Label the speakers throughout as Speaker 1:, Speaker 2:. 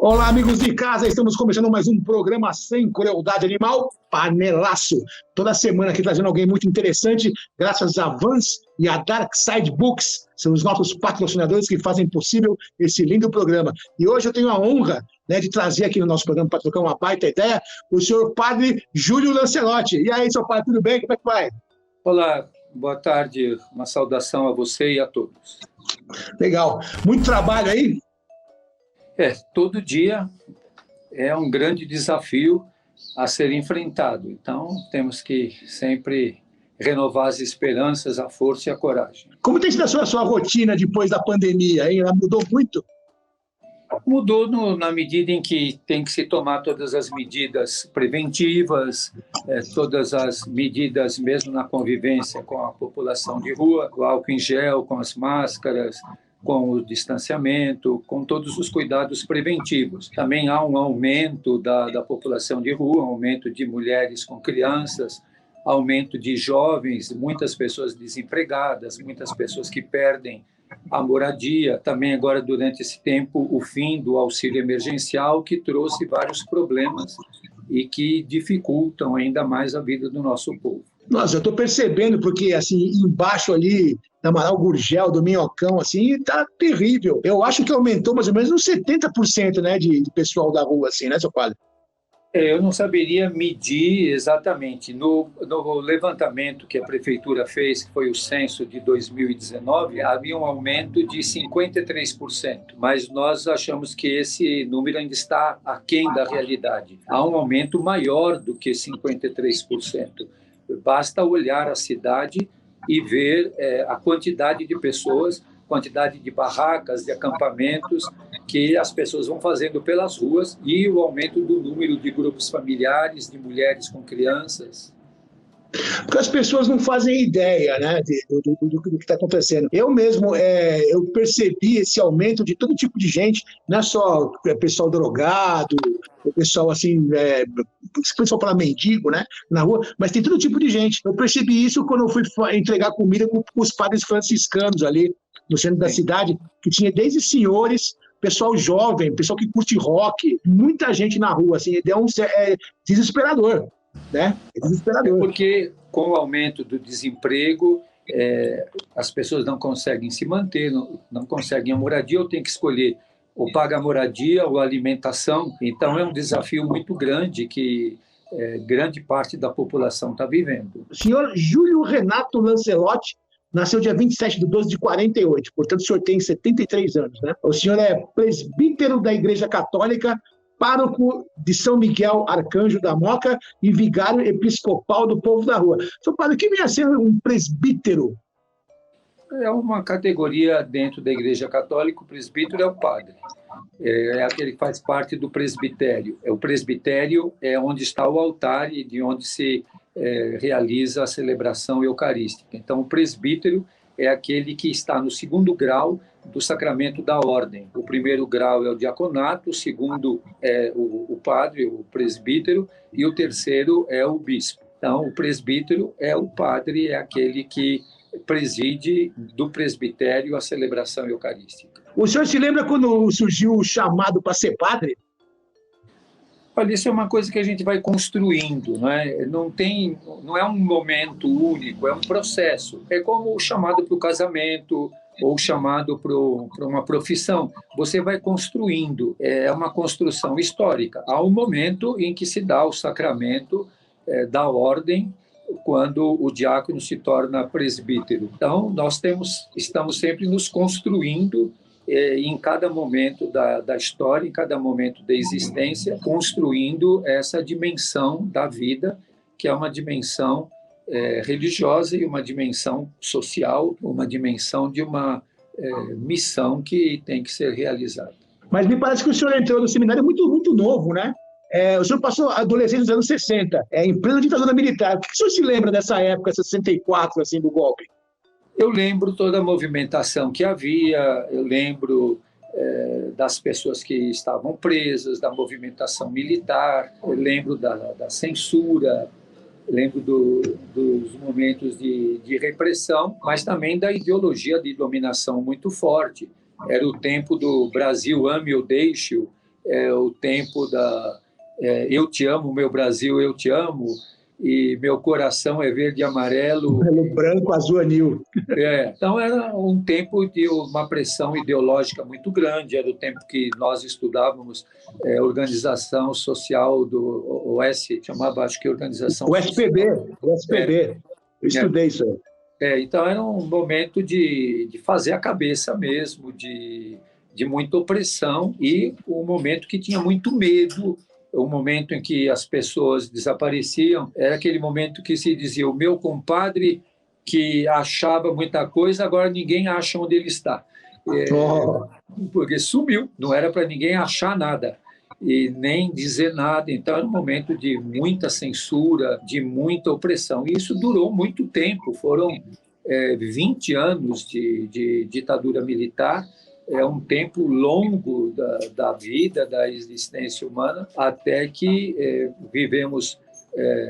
Speaker 1: Olá, amigos de casa, estamos começando mais um programa Sem Crueldade Animal, Panelaço. Toda semana aqui trazendo alguém muito interessante, graças a Vans e a Dark Side Books, são os nossos patrocinadores que fazem possível esse lindo programa. E hoje eu tenho a honra, de trazer aqui no nosso programa para trocar uma baita ideia, o senhor Padre Júlio Lancelotti. E aí, seu padre, tudo bem? Como é que vai?
Speaker 2: Olá, boa tarde, uma saudação a você e a todos.
Speaker 1: Legal. Muito trabalho aí?
Speaker 2: Todo dia é um grande desafio a ser enfrentado. Então, temos que sempre renovar as esperanças, a força e a coragem.
Speaker 1: Como tem sido a sua rotina depois da pandemia, hein? Ela mudou muito?
Speaker 2: Mudou na medida em que tem que se tomar todas as medidas preventivas, todas as medidas mesmo na convivência com a população de rua, o álcool em gel, com as máscaras, com o distanciamento, com todos os cuidados preventivos. Também há um aumento da população de rua, um aumento de mulheres com crianças, aumento de jovens, muitas pessoas desempregadas, muitas pessoas que perdem a moradia. Também agora, durante esse tempo, o fim do auxílio emergencial, que trouxe vários problemas e que dificultam ainda mais a vida do nosso povo.
Speaker 1: Nossa, eu estou percebendo, porque assim, embaixo ali, na Amaral Gurgel, do Minhocão, assim, tá terrível. Eu acho que aumentou mais ou menos uns 70%, de pessoal da rua, assim, seu padre?
Speaker 2: Eu não saberia medir exatamente. No levantamento que a Prefeitura fez, que foi o censo de 2019, havia um aumento de 53%, mas nós achamos que esse número ainda está aquém da realidade. Há um aumento maior do que 53%. Basta olhar a cidade e ver a quantidade de pessoas, quantidade de barracas, de acampamentos que as pessoas vão fazendo pelas ruas e o aumento do número de grupos familiares, de mulheres com crianças.
Speaker 1: Porque as pessoas não fazem ideia, do que está acontecendo. Eu mesmo, eu percebi esse aumento de todo tipo de gente, não é só pessoal drogado, o pessoal assim, pessoal para mendigo, na rua, mas tem todo tipo de gente. Eu percebi isso quando eu fui entregar comida com os padres franciscanos ali no centro da cidade, que tinha desde senhores, pessoal jovem, pessoal que curte rock, muita gente na rua, assim, é desesperador. É desesperador.
Speaker 2: Porque com o aumento do desemprego, as pessoas não conseguem se manter, não conseguem a moradia, ou tem que escolher ou pagar a moradia ou a alimentação. Então é um desafio muito grande que grande parte da população está vivendo.
Speaker 1: O senhor Júlio Renato Lancelotti nasceu dia 27 de 12 de 48, portanto o senhor tem 73 anos. O senhor é presbítero da Igreja Católica, pároco de São Miguel Arcanjo da Moca e vigário episcopal do povo da rua. Seu padre, o que vem a ser um presbítero?
Speaker 2: É uma categoria dentro da Igreja Católica. O presbítero é o padre, é aquele que faz parte do presbitério. O presbitério é onde está o altar e de onde se realiza a celebração eucarística. Então, o presbítero é aquele que está no segundo grau do sacramento da ordem. O primeiro grau é o diaconato, o segundo é o padre, o presbítero, e o terceiro é o bispo. Então, o presbítero é o padre, é aquele que preside do presbitério a celebração eucarística.
Speaker 1: O senhor se lembra quando surgiu o chamado para ser padre?
Speaker 2: Olha, isso é uma coisa que a gente vai construindo, não é um momento único, é um processo. É como o chamado para o casamento ou o chamado para uma profissão. Você vai construindo, é uma construção histórica. Há um momento em que se dá o sacramento da ordem, quando o diácono se torna presbítero. Então, nós estamos sempre nos construindo em cada momento da história, em cada momento da existência, construindo essa dimensão da vida, que é uma dimensão religiosa e uma dimensão social, uma dimensão de uma missão que tem que ser realizada.
Speaker 1: Mas me parece que o senhor entrou no seminário muito, muito novo, o senhor passou a adolescência nos anos 60, em plena ditadura militar. O que o senhor se lembra dessa época, 64, assim, do golpe?
Speaker 2: Eu lembro toda a movimentação que havia, eu lembro das pessoas que estavam presas, da movimentação militar, eu lembro da censura, lembro dos momentos de repressão, mas também da ideologia de dominação muito forte. Era o tempo do Brasil ame ou deixe-o, o tempo eu te amo, meu Brasil, eu te amo, e meu coração é verde e amarelo.
Speaker 1: Pelo branco, azul, anil.
Speaker 2: Então, era um tempo de uma pressão ideológica muito grande, era o tempo que nós estudávamos organização social do OS, chamava, acho que organização...
Speaker 1: O SPB, o SPB. Eu estudei isso aí.
Speaker 2: Então, era um momento de fazer a cabeça mesmo, de muita opressão, e um momento que tinha muito medo. O momento em que as pessoas desapareciam era aquele momento que se dizia: o meu compadre que achava muita coisa, agora ninguém acha onde ele está. Porque sumiu, não era para ninguém achar nada e nem dizer nada. Então, era um momento de muita censura, de muita opressão. E isso durou muito tempo, foram 20 anos de ditadura militar. É um tempo longo da vida, da existência humana, até que vivemos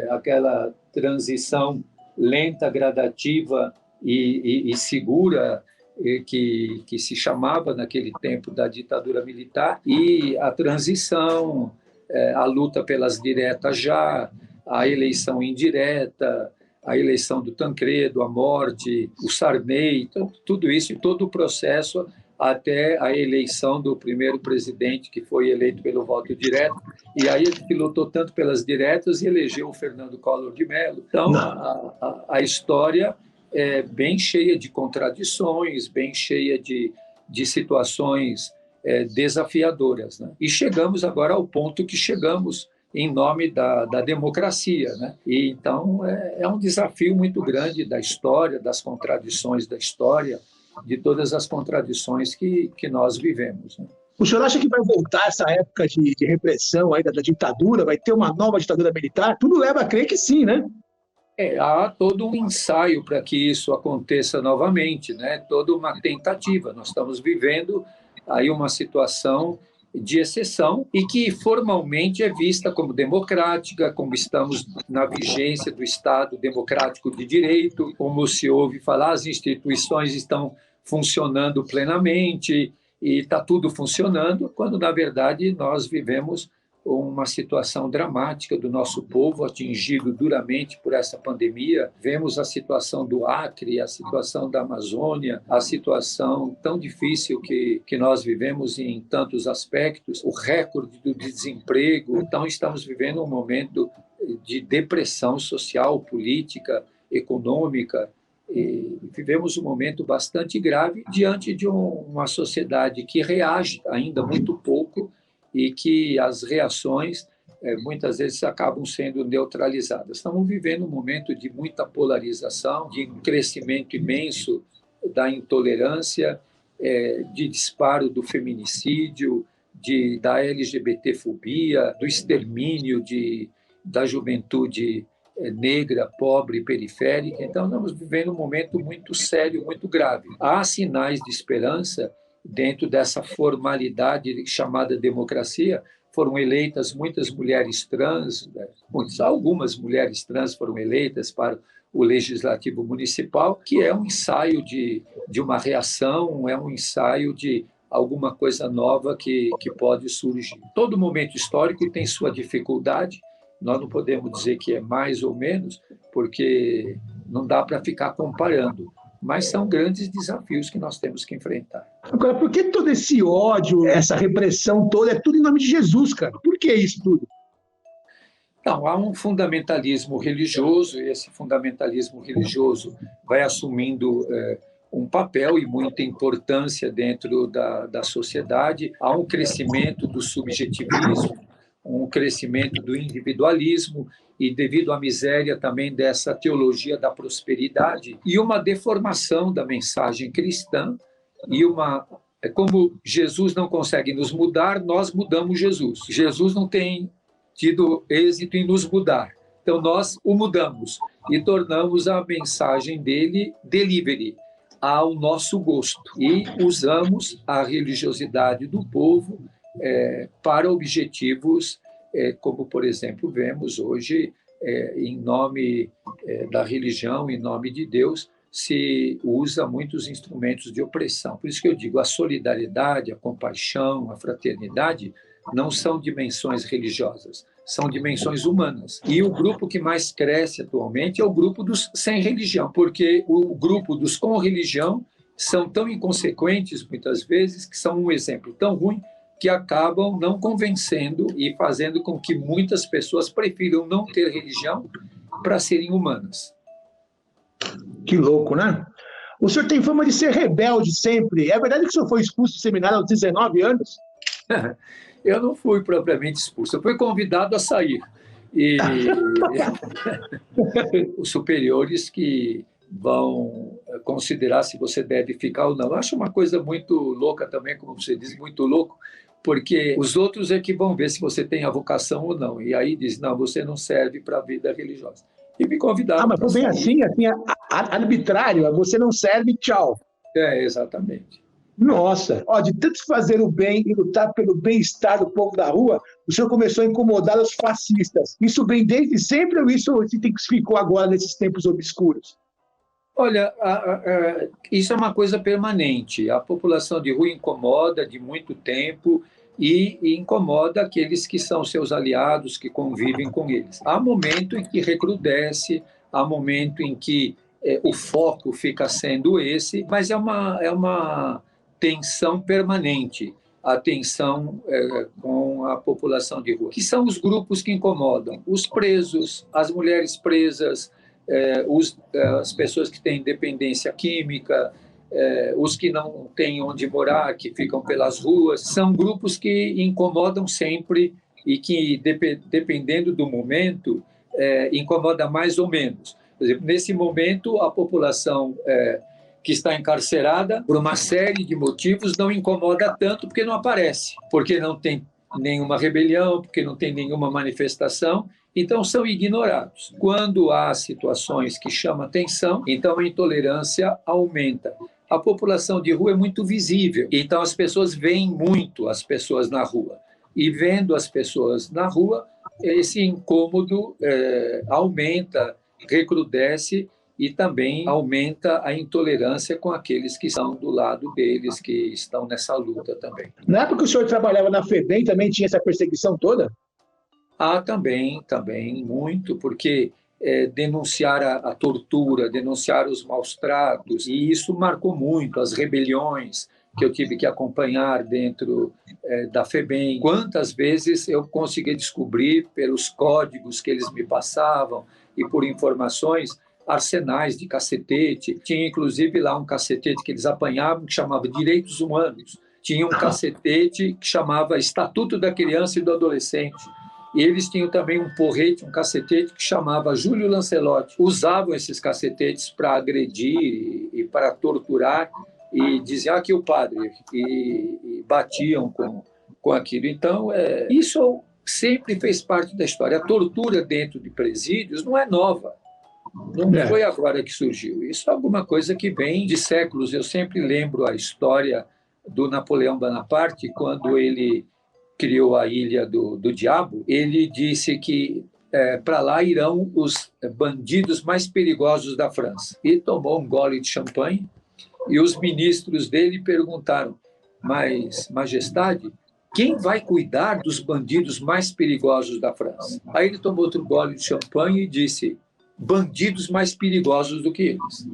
Speaker 2: aquela transição lenta, gradativa e segura que se chamava naquele tempo da ditadura militar, e a transição, a luta pelas diretas já, a eleição indireta, a eleição do Tancredo, a morte, o Sarney, então, tudo isso e todo o processo até a eleição do primeiro presidente, que foi eleito pelo voto direto, e aí ele lutou tanto pelas diretas e elegeu o Fernando Collor de Mello. Então, a história é bem cheia de contradições, bem cheia de situações desafiadoras, né? E chegamos agora ao ponto que chegamos em nome da democracia, né? E, então, é um desafio muito grande da história, das contradições da história, de todas as contradições que nós vivemos, né?
Speaker 1: O senhor acha que vai voltar essa época de repressão aí da ditadura? Vai ter uma nova ditadura militar? Tudo leva a crer que sim, né?
Speaker 2: Há todo um ensaio para que isso aconteça novamente, né? Toda uma tentativa. Nós estamos vivendo aí uma situação de exceção e que formalmente é vista como democrática, como estamos na vigência do Estado democrático de direito, como se ouve falar, as instituições estão funcionando plenamente e está tudo funcionando, quando, na verdade, nós vivemos uma situação dramática do nosso povo atingido duramente por essa pandemia. Vemos a situação do Acre, a situação da Amazônia, a situação tão difícil que nós vivemos em tantos aspectos, o recorde do desemprego. Então, estamos vivendo um momento de depressão social, política, econômica, e vivemos um momento bastante grave diante de uma sociedade que reage ainda muito pouco e que as reações muitas vezes acabam sendo neutralizadas. Estamos vivendo um momento de muita polarização, de um crescimento imenso da intolerância, de disparo do feminicídio, da LGBTfobia, do extermínio da juventude negra, pobre e periférica. Então, estamos vivendo um momento muito sério, muito grave. Há sinais de esperança dentro dessa formalidade chamada democracia. Foram eleitas muitas mulheres trans, algumas mulheres trans foram eleitas para o Legislativo Municipal, que é um ensaio de uma reação, é um ensaio de alguma coisa nova que pode surgir. Todo momento histórico tem sua dificuldade, nós não podemos dizer que é mais ou menos, porque não dá para ficar comparando. Mas são grandes desafios que nós temos que enfrentar.
Speaker 1: Agora, por que todo esse ódio, essa repressão toda, é tudo em nome de Jesus, cara? Por que isso tudo?
Speaker 2: Então, há um fundamentalismo religioso, e esse fundamentalismo religioso vai assumindo um papel e muita importância dentro da sociedade. Há um crescimento do subjetivismo, um crescimento do individualismo, e devido à miséria também dessa teologia da prosperidade, e uma deformação da mensagem cristã, e como Jesus não consegue nos mudar, nós mudamos Jesus. Jesus não tem tido êxito em nos mudar, então nós o mudamos e tornamos a mensagem dele delivery. ao nosso gosto e usamos a religiosidade do povo para objetivos, como, por exemplo, vemos hoje, em nome da religião, em nome de Deus, se usa muitos instrumentos de opressão. Por isso que eu digo, a solidariedade, a compaixão, a fraternidade não são dimensões religiosas, são dimensões humanas. E o grupo que mais cresce atualmente é o grupo dos sem religião, porque o grupo dos com religião são tão inconsequentes, muitas vezes, que são um exemplo tão ruim que acabam não convencendo e fazendo com que muitas pessoas prefiram não ter religião para serem humanas.
Speaker 1: Que louco, né? O senhor tem fama de ser rebelde sempre. É verdade que o senhor foi expulso do seminário aos 19 anos?
Speaker 2: Eu não fui propriamente expulso, eu fui convidado a sair. E os superiores que vão considerar se você deve ficar ou não. Eu acho uma coisa muito louca também, como você diz, muito louco, porque os outros é que vão ver se você tem a vocação ou não. E aí diz, não, você não serve para a vida religiosa. E me convidaram.
Speaker 1: Mas foi bem assim, arbitrário, você não serve, tchau.
Speaker 2: Exatamente.
Speaker 1: Nossa, de tanto fazer o bem e lutar pelo bem-estar do povo da rua, o senhor começou a incomodar os fascistas. Isso vem desde sempre ou isso se intensificou agora nesses tempos obscuros?
Speaker 2: Olha, isso é uma coisa permanente. A população de rua incomoda de muito tempo e incomoda aqueles que são seus aliados, que convivem com eles. Há momento em que recrudesce, há momento em que o foco fica sendo esse, mas é uma tensão permanente, a tensão com a população de rua, que são os grupos que incomodam, os presos, as mulheres presas, as pessoas que têm dependência química, os que não têm onde morar, que ficam pelas ruas, são grupos que incomodam sempre e que, dependendo do momento, incomoda mais ou menos. Por exemplo, nesse momento, a população que está encarcerada, por uma série de motivos, não incomoda tanto porque não aparece, porque não tem nenhuma rebelião, porque não tem nenhuma manifestação, então são ignorados. Quando há situações que chamam atenção, então a intolerância aumenta. A população de rua é muito visível, então as pessoas veem muito as pessoas na rua. E vendo as pessoas na rua, esse incômodo aumenta, recrudesce e também aumenta a intolerância com aqueles que estão do lado deles, que estão nessa luta também.
Speaker 1: Na época que o senhor trabalhava na FEBEM, também tinha essa perseguição toda?
Speaker 2: Também, muito, porque denunciar a tortura, denunciar os maus-tratos, e isso marcou muito as rebeliões que eu tive que acompanhar dentro da FEBEM. Quantas vezes eu consegui descobrir, pelos códigos que eles me passavam e por informações, arsenais de cacetete. Tinha, inclusive, lá um cacetete que eles apanhavam, que chamava Direitos Humanos. Tinha um cacetete que chamava Estatuto da Criança e do Adolescente. E eles tinham também um porrete, um cacetete que chamava Júlio Lancelotti. Usavam esses cacetetes para agredir e para torturar e diziam aqui o padre, e batiam com aquilo. Então, isso sempre fez parte da história. A tortura dentro de presídios não é nova. Não foi agora que surgiu. Isso é alguma coisa que vem de séculos. Eu sempre lembro a história do Napoleão Bonaparte, quando ele criou a Ilha do Diabo. Ele disse que para lá irão os bandidos mais perigosos da França. E tomou um gole de champanhe, e os ministros dele perguntaram, mas, majestade, quem vai cuidar dos bandidos mais perigosos da França? Aí ele tomou outro gole de champanhe e disse, bandidos mais perigosos do que eles.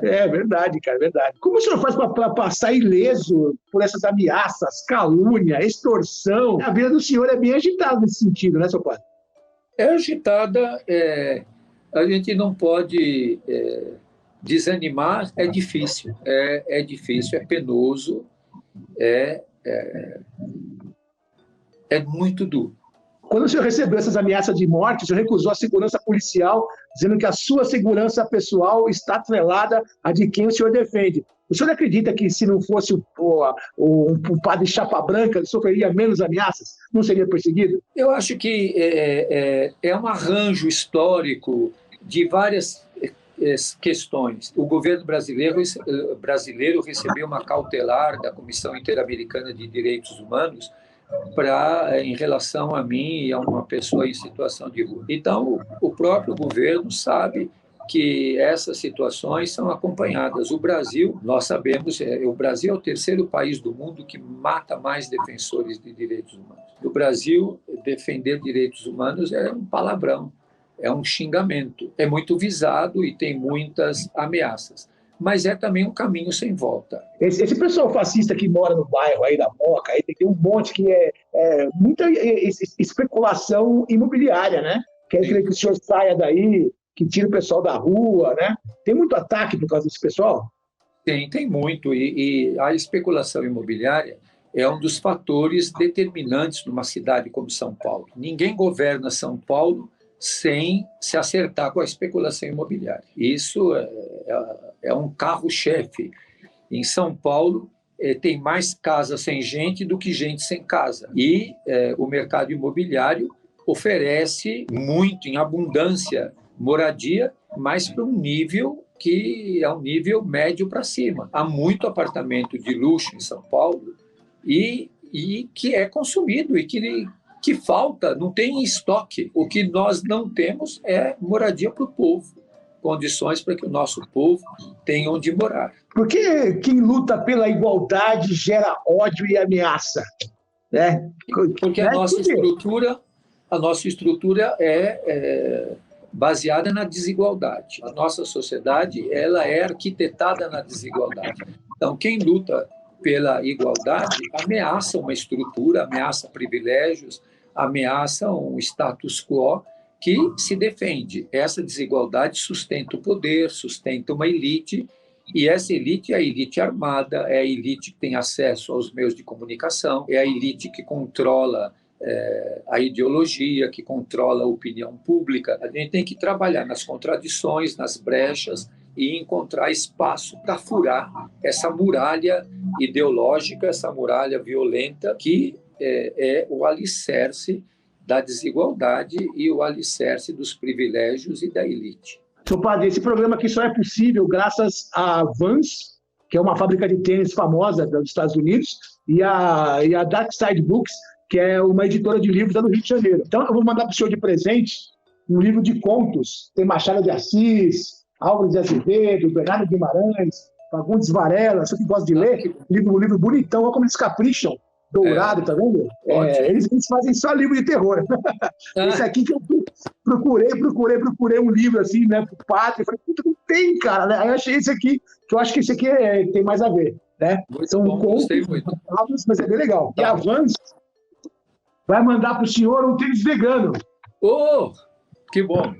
Speaker 1: É verdade, cara, é verdade. Como o senhor faz para passar ileso por essas ameaças, calúnia, extorsão? A vida do senhor é bem agitada nesse sentido, né, seu padre?
Speaker 2: É agitada, a gente não pode desanimar, é difícil, é penoso, é muito duro.
Speaker 1: Quando o senhor recebeu essas ameaças de morte, o senhor recusou a segurança policial, dizendo que a sua segurança pessoal está atrelada à de quem o senhor defende. O senhor acredita que se não fosse o padre Chapa Branca, sofreria menos ameaças? Não seria perseguido?
Speaker 2: Eu acho que é um arranjo histórico de várias questões. O governo brasileiro recebeu uma cautelar da Comissão Interamericana de Direitos Humanos em relação a mim e a uma pessoa em situação de rua. Então, o próprio governo sabe que essas situações são acompanhadas. O Brasil, nós sabemos, o Brasil é o terceiro país do mundo que mata mais defensores de direitos humanos. No Brasil, defender direitos humanos é um palavrão, é um xingamento, é muito visado e tem muitas ameaças. Mas é também um caminho sem volta.
Speaker 1: Esse pessoal fascista que mora no bairro aí da Moca, aí tem um monte que é muita especulação imobiliária, né? Quer dizer que o senhor saia daí, que tira o pessoal da rua, né? Tem muito ataque por causa desse pessoal?
Speaker 2: Tem muito. E a especulação imobiliária é um dos fatores determinantes numa cidade como São Paulo. Ninguém governa São Paulo sem se acertar com a especulação imobiliária. Isso é um carro-chefe. Em São Paulo, tem mais casa sem gente do que gente sem casa. E o mercado imobiliário oferece muito, em abundância, moradia, mas para um nível que é um nível médio para cima. Há muito apartamento de luxo em São Paulo e que é consumido e que falta, não tem estoque. O que nós não temos é moradia para o povo, condições para que o nosso povo tenha onde morar.
Speaker 1: Por que quem luta pela igualdade gera ódio e ameaça? Né?
Speaker 2: Porque a nossa estrutura é baseada na desigualdade. A nossa sociedade ela é arquitetada na desigualdade. Então, quem luta pela igualdade ameaça uma estrutura, ameaça privilégios, ameaça um status quo que se defende. Essa desigualdade sustenta o poder, sustenta uma elite, e essa elite é a elite armada, é a elite que tem acesso aos meios de comunicação, é a elite que controla a ideologia, que controla a opinião pública. A gente tem que trabalhar nas contradições, nas brechas e encontrar espaço para furar essa muralha ideológica, essa muralha violenta que é o alicerce da desigualdade e o alicerce dos privilégios e da elite.
Speaker 1: Seu padre, esse programa aqui só é possível graças à Vans, que é uma fábrica de tênis famosa dos Estados Unidos, e a Dark Side Books, que é uma editora de livros lá do Rio de Janeiro. Então, eu vou mandar para o senhor de presente um livro de contos. Tem Machado de Assis, Álvares de Azevedo, Bernardo Guimarães, Fagundes Varela, você que gosta de ler, um livro bonitão, olha como eles capricham, dourado, tá vendo? Eles fazem só livro de terror. Esse aqui que eu procurei um livro assim, né, pro padre, falei, puta, não tem, cara, né? Aí eu achei esse aqui, que eu acho que esse aqui tem mais a ver, né?
Speaker 2: São contos,
Speaker 1: mas é bem legal. Tá. E a Vans vai mandar pro senhor um tênis vegano.
Speaker 2: Oh, que bom!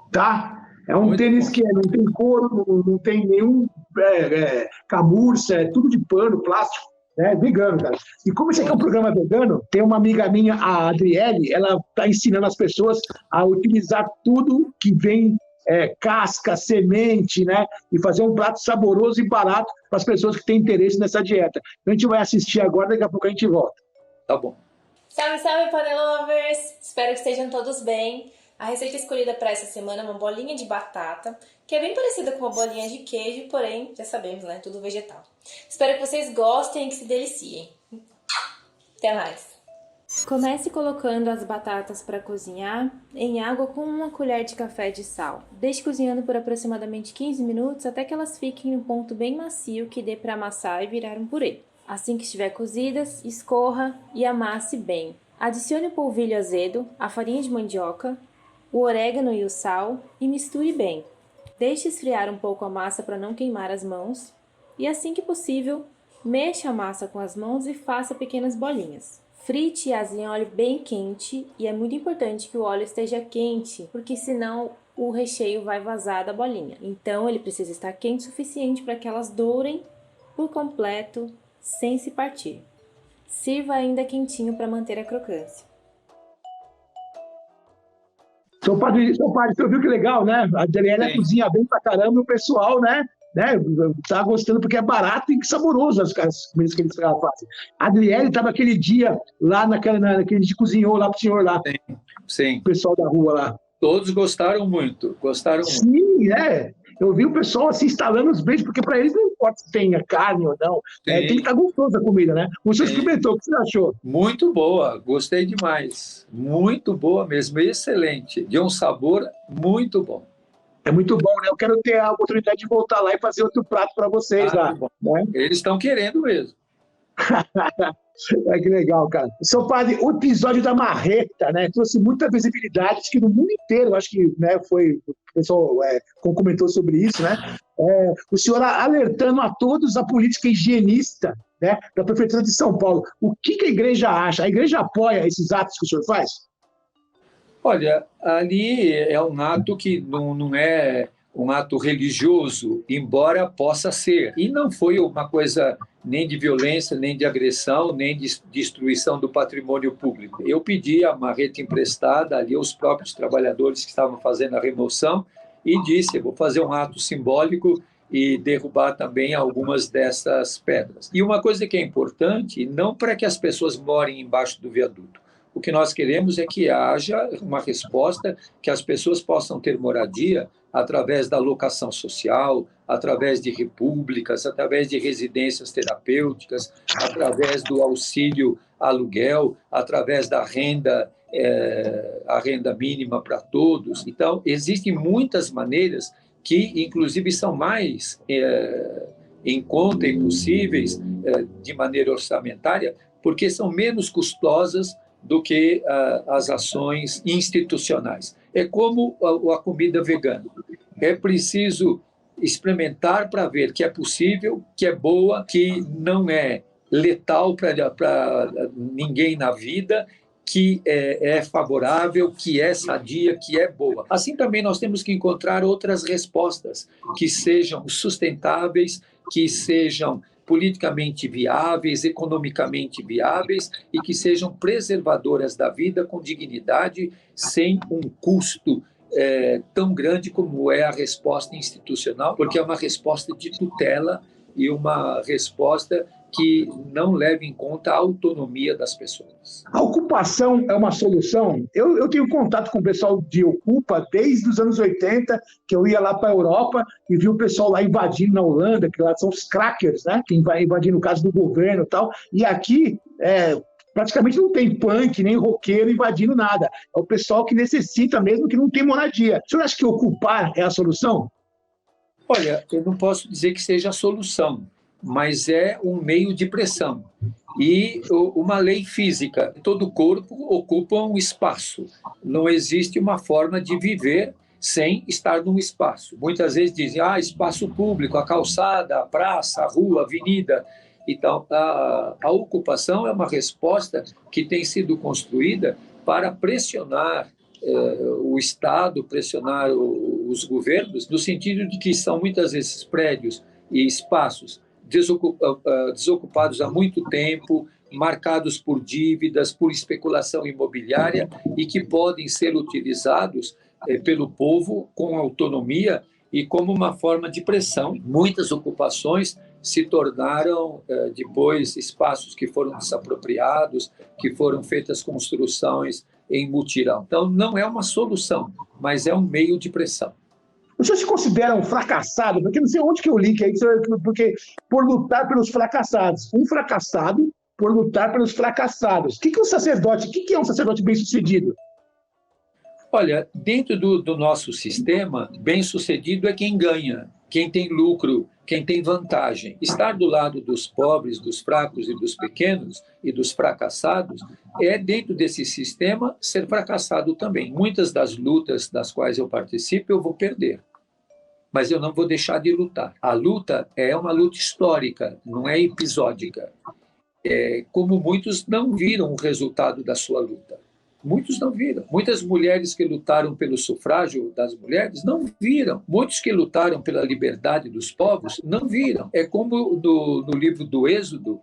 Speaker 1: Tá? É um muito tênis bom. Que não tem couro, não tem nenhum camurça, é tudo de pano, plástico, né? Vegano, cara. E como esse aqui é um programa vegano, tem uma amiga minha, a Adriele, ela está ensinando as pessoas a utilizar tudo que vem casca, semente, né? E fazer um prato saboroso e barato para as pessoas que têm interesse nessa dieta. Então a gente vai assistir agora, daqui a pouco a gente volta.
Speaker 2: Tá bom.
Speaker 3: Salve, salve, Panelovers! Espero que estejam todos bem. A receita escolhida para essa semana é uma bolinha de batata, que é bem parecida com uma bolinha de queijo, porém, já sabemos, né? Tudo vegetal. Espero que vocês gostem e que se deliciem. Até mais! Comece colocando as batatas para cozinhar em água com 1 colher de café de sal. Deixe cozinhando por aproximadamente 15 minutos até que elas fiquem em um ponto bem macio que dê para amassar e virar um purê. Assim que estiver cozidas, escorra e amasse bem. Adicione o polvilho azedo, a farinha de mandioca, o orégano e o sal e misture bem. Deixe esfriar um pouco a massa para não queimar as mãos e, assim que possível, mexa a massa com as mãos e faça pequenas bolinhas. Frite-as em óleo bem quente e é muito importante que o óleo esteja quente, porque senão o recheio vai vazar da bolinha. Então ele precisa estar quente o suficiente para que elas dourem por completo sem se partir. Sirva ainda quentinho para manter a crocância.
Speaker 1: Seu padre, você viu que legal, né? A Adriele cozinha bem pra caramba e o pessoal, né? Tá gostando porque é barato e saboroso as comidas que eles fazem. A Adriele estava aquele dia lá naquele dia que cozinhou lá pro senhor lá.
Speaker 2: Sim.
Speaker 1: O pessoal da rua lá.
Speaker 2: Todos gostaram muito, gostaram muito.
Speaker 1: Sim, é. Eu vi o pessoal assim instalando os beijos, porque para eles não importa se tenha carne ou não. Tem que estar gostoso a comida, né? O senhor experimentou, o que você achou?
Speaker 2: Muito boa, gostei demais. Muito boa mesmo, excelente. De um sabor muito bom.
Speaker 1: É muito bom, né? Eu quero ter a oportunidade de voltar lá e fazer outro prato para vocês lá. Né?
Speaker 2: Eles estão querendo mesmo.
Speaker 1: Que legal, cara. Seu padre, o episódio da marreta, né, trouxe muita visibilidade, acho que no mundo inteiro, acho que, né, foi, o pessoal comentou sobre isso, né? O senhor alertando a todos a política higienista, né, da Prefeitura de São Paulo. O que a igreja acha? A igreja apoia esses atos que o senhor faz?
Speaker 2: Olha, ali é um ato que não é um ato religioso, embora possa ser. E não foi uma coisa nem de violência, nem de agressão, nem de destruição do patrimônio público. Eu pedi a marreta emprestada ali aos próprios trabalhadores que estavam fazendo a remoção e disse, eu vou fazer um ato simbólico e derrubar também algumas dessas pedras. E uma coisa que é importante, não para que as pessoas morem embaixo do viaduto. O que nós queremos é que haja uma resposta, que as pessoas possam ter moradia através da locação social, através de repúblicas, através de residências terapêuticas, através do auxílio aluguel, através da renda, a renda mínima para todos. Então, existem muitas maneiras que, inclusive, são mais em conta e possíveis de maneira orçamentária, porque são menos custosas do que as ações institucionais. É como a comida vegana. É preciso experimentar para ver que é possível, que é boa, que não é letal para ninguém na vida, que é favorável, que é sadia, que é boa. Assim também nós temos que encontrar outras respostas que sejam sustentáveis, que sejam politicamente viáveis, economicamente viáveis e que sejam preservadoras da vida com dignidade, sem um custo tão grande como é a resposta institucional, porque é uma resposta de tutela e uma resposta que não leva em conta a autonomia das pessoas.
Speaker 1: A ocupação é uma solução? Eu tenho contato com o pessoal de Ocupa desde os anos 80, que eu ia lá para a Europa e vi o pessoal lá invadindo na Holanda, que lá são os crackers, né? Que invadindo o caso do governo e tal. E aqui, praticamente não tem punk, nem roqueiro invadindo nada. É o pessoal que necessita mesmo, que não tem moradia. O senhor acha que ocupar é a solução?
Speaker 2: Olha, eu não posso dizer que seja a solução, mas é um meio de pressão. E uma lei física, todo corpo ocupa um espaço. Não existe uma forma de viver sem estar num espaço. Muitas vezes dizem, espaço público, a calçada, a praça, a rua, a avenida. Então, a ocupação é uma resposta que tem sido construída para pressionar o Estado, pressionar os governos, no sentido de que são muitas vezes prédios e espaços desocupados há muito tempo, marcados por dívidas, por especulação imobiliária e que podem ser utilizados pelo povo com autonomia e como uma forma de pressão. Muitas ocupações se tornaram depois espaços que foram desapropriados, que foram feitas construções em mutirão. Então, não é uma solução, mas é um meio de pressão.
Speaker 1: O senhor se considera um fracassado? Porque não sei onde que eu li, porque por lutar pelos fracassados. Um fracassado por lutar pelos fracassados. O que é um sacerdote? O que é um sacerdote bem-sucedido?
Speaker 2: Olha, dentro do nosso sistema, bem-sucedido é quem ganha, quem tem lucro, quem tem vantagem. Estar do lado dos pobres, dos fracos e dos pequenos e dos fracassados é, dentro desse sistema, ser fracassado também. Muitas das lutas das quais eu participo, eu vou perder. Mas eu não vou deixar de lutar. A luta é uma luta histórica, não é episódica. Como muitos não viram o resultado da sua luta. Muitos não viram. Muitas mulheres que lutaram pelo sufrágio das mulheres não viram. Muitos que lutaram pela liberdade dos povos não viram. É como no livro do Êxodo,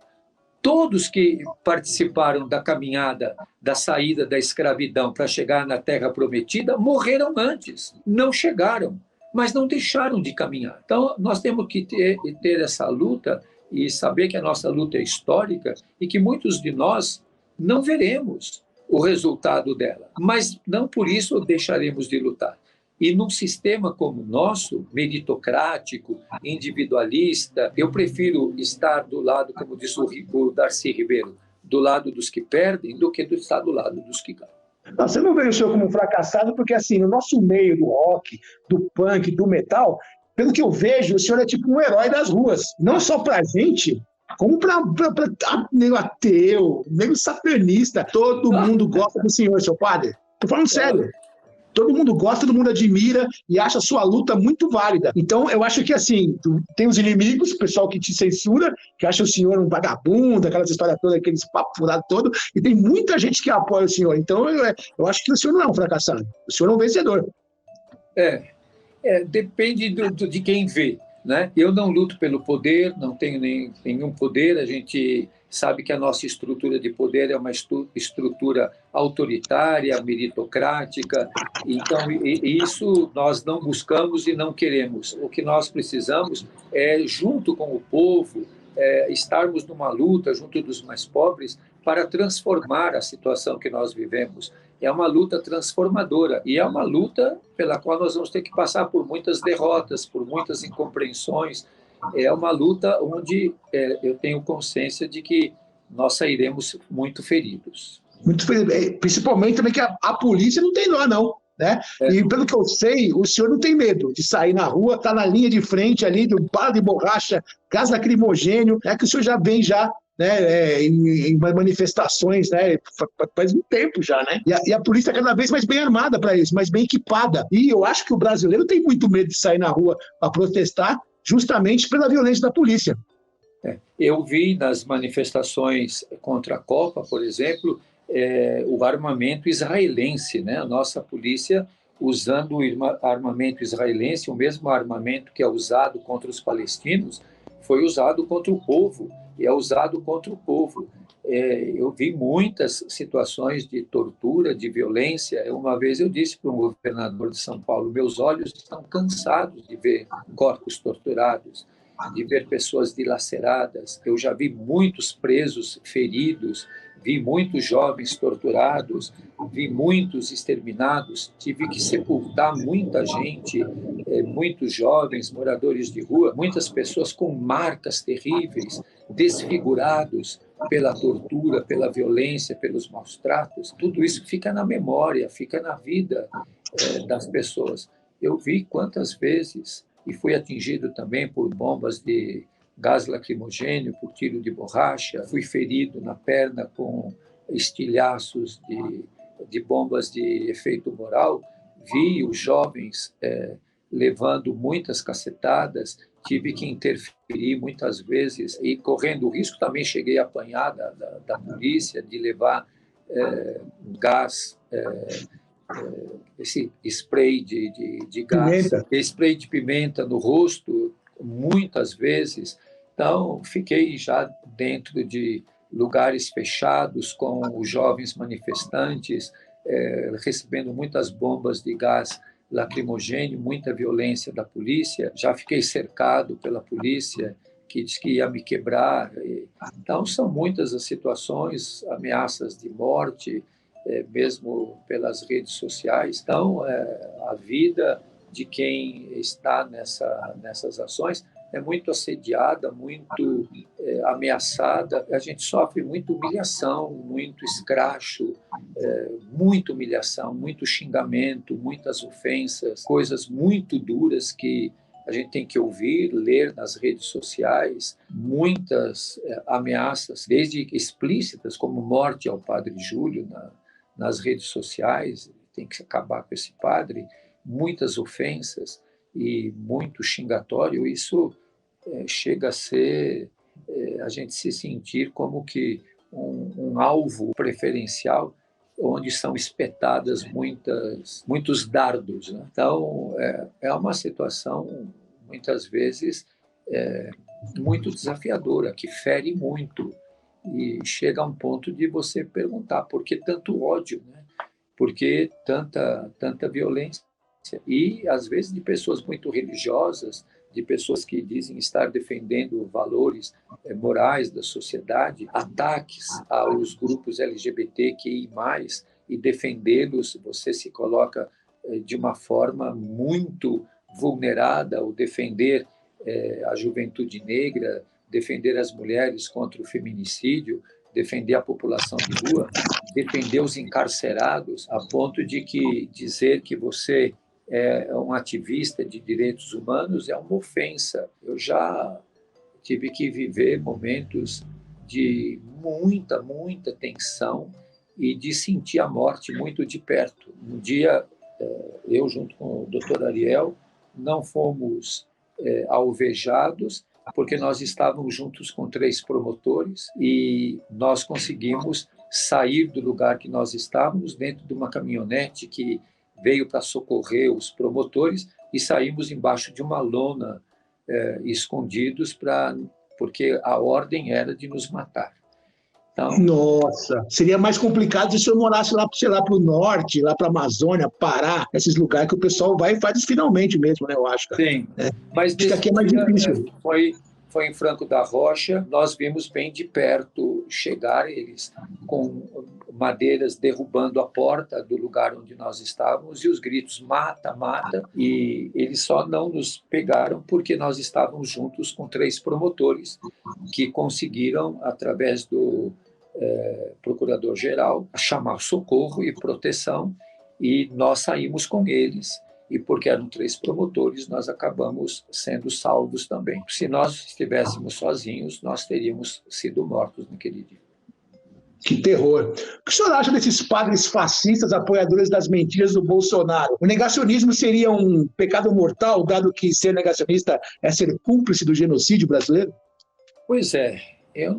Speaker 2: todos que participaram da caminhada, da saída da escravidão para chegar na Terra Prometida, morreram antes. Não chegaram, mas não deixaram de caminhar. Então, nós temos que ter essa luta e saber que a nossa luta é histórica e que muitos de nós não veremos. o resultado dela. Mas não por isso deixaremos de lutar. E num sistema como o nosso, meritocrático, individualista, eu prefiro estar do lado, como diz o Darcy Ribeiro, do lado dos que perdem, do que estar do lado dos que ganham.
Speaker 1: Você não vê o senhor como um fracassado, porque assim, no nosso meio do rock, do punk, do metal, pelo que eu vejo, o senhor é tipo um herói das ruas. Não só pra gente, como pra nego ateu, nego satanista. Todo mundo gosta do senhor, seu padre. Tô falando sério. Todo mundo gosta, todo mundo admira e acha a sua luta muito válida. Então, eu acho que, assim, tem os inimigos, o pessoal que te censura, que acha o senhor um vagabundo, aquelas histórias todas, aqueles papos furados todos, e tem muita gente que apoia o senhor. Então, eu acho que o senhor não é um fracassado, o senhor é um vencedor.
Speaker 2: Depende de quem vê, né? Eu não luto pelo poder, não tenho nenhum poder, a gente sabe que a nossa estrutura de poder é uma estrutura autoritária, meritocrática, então isso nós não buscamos e não queremos. O que nós precisamos é, junto com o povo, estarmos numa luta junto dos mais pobres para transformar a situação que nós vivemos. É uma luta transformadora e é uma luta pela qual nós vamos ter que passar por muitas derrotas, por muitas incompreensões. É uma luta onde eu tenho consciência de que nós sairemos muito feridos.
Speaker 1: Muito feliz. Principalmente também que a polícia não tem dó, não. Né? E pelo que eu sei, o senhor não tem medo de sair na rua, tá na linha de frente ali do bala de borracha, gás lacrimogênio, que o senhor já vem já, né, em manifestações, né, faz um tempo já, né? E a polícia é cada vez mais bem armada para isso, mais bem equipada. E eu acho que o brasileiro tem muito medo de sair na rua para protestar, justamente pela violência da polícia.
Speaker 2: Eu vi nas manifestações contra a Copa, por exemplo, o armamento israelense, né? A nossa polícia usando o armamento israelense, o mesmo armamento que é usado contra os palestinos, foi usado contra o povo, e é usado contra o povo. Eu vi muitas situações de tortura, de violência. Uma vez eu disse para um governador de São Paulo, meus olhos estão cansados de ver corpos torturados, de ver pessoas dilaceradas. Eu já vi muitos presos feridos, vi muitos jovens torturados, vi muitos exterminados, tive que sepultar muita gente, muitos jovens, moradores de rua, muitas pessoas com marcas terríveis, desfigurados pela tortura, pela violência, pelos maus tratos. Tudo isso fica na memória, fica na vida das pessoas. Eu vi quantas vezes, e fui atingido também por bombas de gás lacrimogênio, por tiro de borracha, fui ferido na perna com estilhaços de bombas de efeito moral, vi os jovens levando muitas cacetadas, tive que interferir muitas vezes e correndo o risco, também cheguei a apanhar da polícia, de levar gás, esse spray de gás, spray de pimenta no rosto, muitas vezes. Então, fiquei já dentro de lugares fechados com os jovens manifestantes, recebendo muitas bombas de gás lacrimogênio, muita violência da polícia. Já fiquei cercado pela polícia, que disse que ia me quebrar. Então, são muitas as situações, ameaças de morte, mesmo pelas redes sociais. Então, a vida de quem está nessas ações é muito assediada, muito ameaçada. A gente sofre muita humilhação, muito escracho, muita humilhação, muito xingamento, muitas ofensas, coisas muito duras que a gente tem que ouvir, ler nas redes sociais, muitas ameaças, desde explícitas, como morte ao Padre Júlio nas redes sociais, tem que acabar com esse padre, muitas ofensas e muito xingatório. Isso chega a ser a gente se sentir como que um alvo preferencial onde são espetadas muitos dardos, né? Então, é uma situação, muitas vezes, muito desafiadora, que fere muito, e chega a um ponto de você perguntar por que tanto ódio, né? Por que tanta violência? E, às vezes, de pessoas muito religiosas, de pessoas que dizem estar defendendo valores morais da sociedade, ataques aos grupos LGBTQI+, e defendê-los, você se coloca de uma forma muito vulnerada ao defender a juventude negra, defender as mulheres contra o feminicídio, defender a população de rua, defender os encarcerados, a ponto de que dizer que você é um ativista de direitos humanos é uma ofensa. Eu já tive que viver momentos de muita, muita tensão e de sentir a morte muito de perto. Um dia, eu, junto com o Dr. Ariel, não fomos alvejados, porque nós estávamos juntos com 3 promotores e nós conseguimos sair do lugar que nós estávamos dentro de uma caminhonete que veio para socorrer os promotores e saímos embaixo de uma lona, escondidos, porque a ordem era de nos matar. Então,
Speaker 1: nossa, seria mais complicado se o senhor morasse lá, sei lá, para o norte, lá para a Amazônia, Pará, esses lugares que o pessoal vai e faz finalmente mesmo, né, eu acho. Cara.
Speaker 2: Sim, mas
Speaker 1: acho que aqui é mais difícil.
Speaker 2: Foi em Franco da Rocha, nós vimos bem de perto chegar eles com madeiras derrubando a porta do lugar onde nós estávamos e os gritos mata, mata, e eles só não nos pegaram porque nós estávamos juntos com 3 promotores que conseguiram, através do procurador-geral, chamar socorro e proteção, e nós saímos com eles. E porque eram 3 promotores, nós acabamos sendo salvos também. Se nós estivéssemos sozinhos, nós teríamos sido mortos naquele dia.
Speaker 1: Que terror. O que o senhor acha desses padres fascistas apoiadores das mentiras do Bolsonaro? O negacionismo seria um pecado mortal, dado que ser negacionista é ser cúmplice do genocídio brasileiro?
Speaker 2: Pois é, eu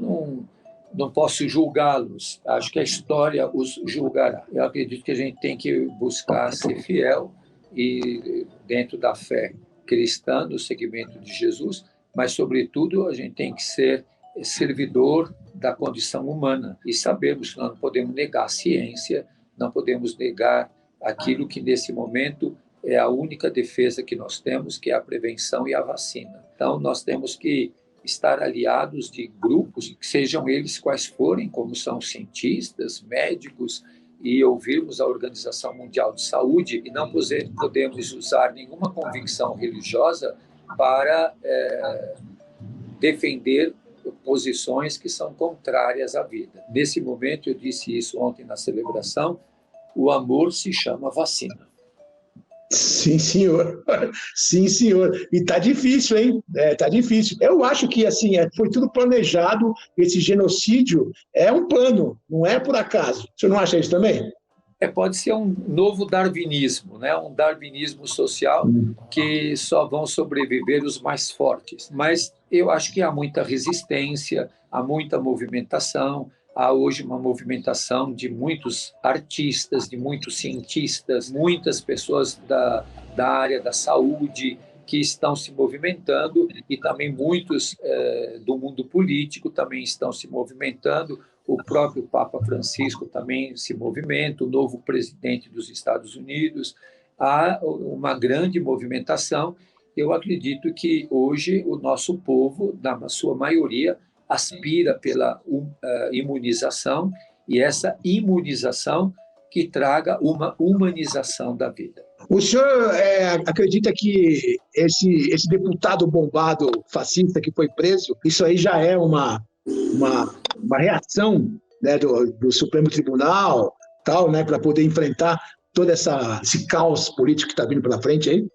Speaker 2: não posso julgá-los. Acho que a história os julgará. Eu acredito que a gente tem que buscar ser fiel e dentro da fé cristã, no segmento de Jesus, mas, sobretudo, a gente tem que ser servidor da condição humana e sabermos que nós não podemos negar a ciência, não podemos negar aquilo que, nesse momento, é a única defesa que nós temos, que é a prevenção e a vacina. Então, nós temos que estar aliados de grupos, que sejam eles quais forem, como são cientistas, médicos, e ouvirmos a Organização Mundial de Saúde e não podemos usar nenhuma convicção religiosa para defender posições que são contrárias à vida. Nesse momento, eu disse isso ontem na celebração, o amor se chama vacina.
Speaker 1: Sim, senhor. Sim, senhor. E está difícil, hein? Está difícil. Eu acho que assim foi tudo planejado. Esse genocídio é um plano, não é por acaso. O senhor não acha isso também?
Speaker 2: Pode ser um novo darwinismo, né? Um darwinismo social que só vão sobreviver os mais fortes. Mas eu acho que há muita resistência, há muita movimentação. Há hoje uma movimentação de muitos artistas, de muitos cientistas, muitas pessoas da área da saúde que estão se movimentando e também muitos do mundo político também estão se movimentando. O próprio Papa Francisco também se movimenta, o novo presidente dos Estados Unidos. Há uma grande movimentação. Eu acredito que hoje o nosso povo, na sua maioria, aspira pela imunização e essa imunização que traga uma humanização da vida.
Speaker 1: O senhor acredita que esse deputado bombado fascista que foi preso, isso aí já é uma reação, né, do Supremo Tribunal, tal, né, para poder enfrentar todo esse caos político que está vindo pela frente aí?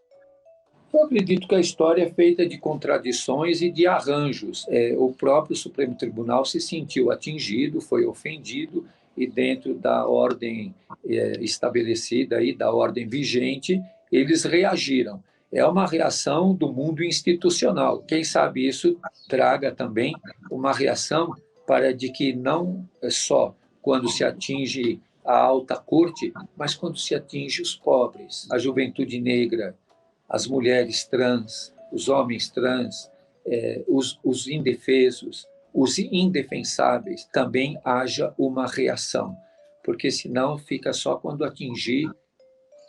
Speaker 2: Eu acredito que a história é feita de contradições e de arranjos. O próprio Supremo Tribunal se sentiu atingido, foi ofendido, e dentro da ordem estabelecida, e da ordem vigente, eles reagiram. É uma reação do mundo institucional. Quem sabe isso traga também uma reação para de que não é só quando se atinge a alta corte, mas quando se atinge os pobres, a juventude negra, as mulheres trans, os homens trans, os indefesos, os indefensáveis, também haja uma reação, porque senão fica só quando atingir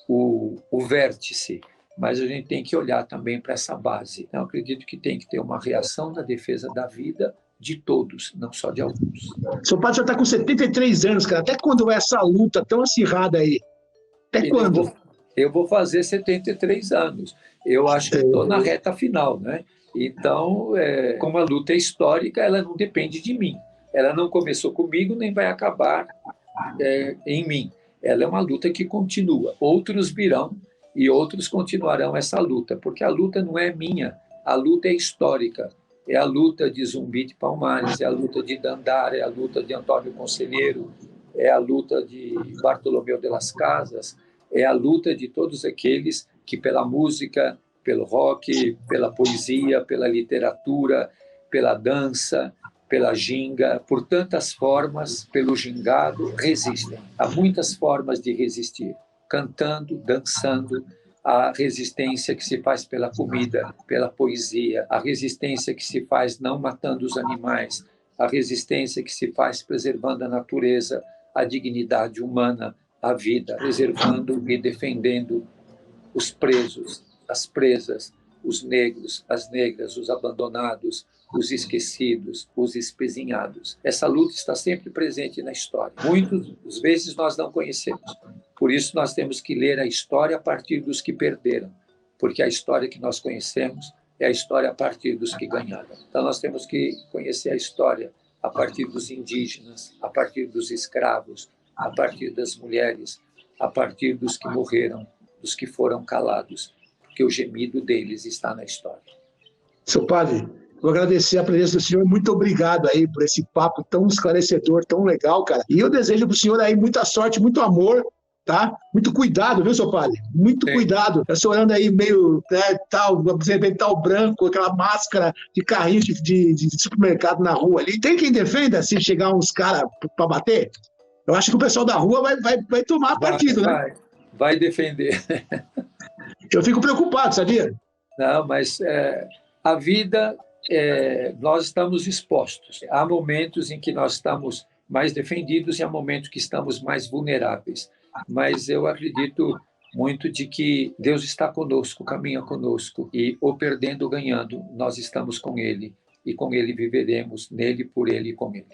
Speaker 2: o vértice. mas a gente tem que olhar também para essa base. Eu acredito que tem que ter uma reação na defesa da vida de todos, não só de alguns.
Speaker 1: Seu padre já está com 73 anos, cara. Até quando vai essa luta tão acirrada aí? Até quando?
Speaker 2: Eu vou fazer 73 anos. Eu acho que estou na reta final, né? Então, como a luta é histórica, ela não depende de mim. Ela não começou comigo, nem vai acabar em mim. Ela é uma luta que continua. Outros virão e outros continuarão essa luta, porque a luta não é minha, a luta é histórica. É a luta de Zumbi de Palmares, é a luta de Dandara, é a luta de Antônio Conselheiro, é a luta de Bartolomeu de las Casas, é a luta de todos aqueles que pela música, pelo rock, pela poesia, pela literatura, pela dança, pela ginga, por tantas formas, pelo gingado, resistem. Há muitas formas de resistir, cantando, dançando, a resistência que se faz pela comida, pela poesia, a resistência que se faz não matando os animais, a resistência que se faz preservando a natureza, a dignidade humana, a vida, preservando e defendendo os presos, as presas, os negros, as negras, os abandonados, os esquecidos, os espezinhados. Essa luta está sempre presente na história. Muitas vezes nós não conhecemos. Por isso nós temos que ler a história a partir dos que perderam, porque a história que nós conhecemos é a história a partir dos que ganharam. Então nós temos que conhecer a história a partir dos indígenas, a partir dos escravos, a partir das mulheres, a partir dos que morreram, dos que foram calados, porque o gemido deles está na história.
Speaker 1: Seu padre, vou agradecer a presença do senhor, muito obrigado aí por esse papo tão esclarecedor, tão legal, cara. E eu desejo para o senhor aí muita sorte, muito amor, tá? Muito cuidado, viu, seu padre? Muito cuidado. Eu estou olhando aí meio, tal, apresentar branco, aquela máscara de carrinho de supermercado na rua ali. Tem quem defenda se chegar uns caras para bater? Eu acho que o pessoal da rua vai tomar partido, né?
Speaker 2: Vai defender.
Speaker 1: Eu fico preocupado, sabia?
Speaker 2: Não, mas a vida, nós estamos expostos. Há momentos em que nós estamos mais defendidos e há momentos que estamos mais vulneráveis. Mas eu acredito muito de que Deus está conosco, caminha conosco, e ou perdendo ou ganhando, nós estamos com Ele, e com Ele viveremos, nele, por Ele e com Ele.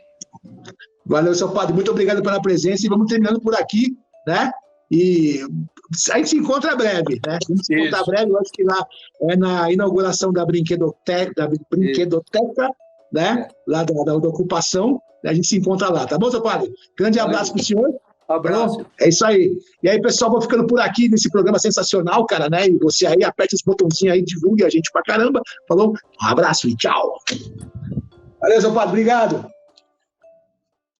Speaker 1: Valeu, seu padre, muito obrigado pela presença, e vamos terminando por aqui, né? E a gente se encontra breve, né? A gente se encontra breve, eu acho que lá é na inauguração da brinquedoteca, né? Lá da ocupação, a gente se encontra lá, tá bom, seu padre? Grande abraço para o senhor.
Speaker 2: Abraço.
Speaker 1: É isso aí. E aí, pessoal, vou ficando por aqui nesse programa sensacional, cara, né? E você aí, aperte os botãozinhos aí, divulgue a gente pra caramba. Falou? Um abraço e tchau. Valeu, seu padre, obrigado.